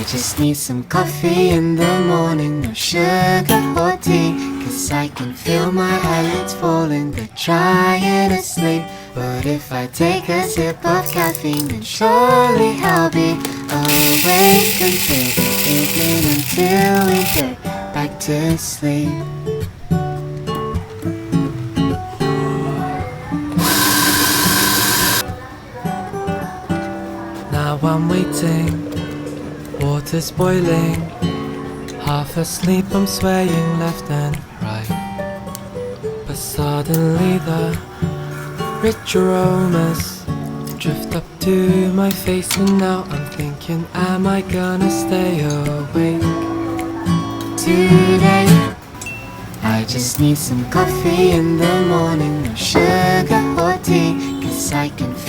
I just need some coffee in the morning, no sugar or tea, 'cause I can feel my eyelids falling, they're trying to sleep. But if I take a sip of caffeine, then surely I'll be awake until the evening, until we get back to sleep. Now I'm waiting, water's boiling, half asleep I'm swaying left and right. But suddenly the rich aromas drift up to my face, and now I'm thinking, am I gonna stay awake Today I just need some coffee in the morning, no sugar or tea, 'cause I can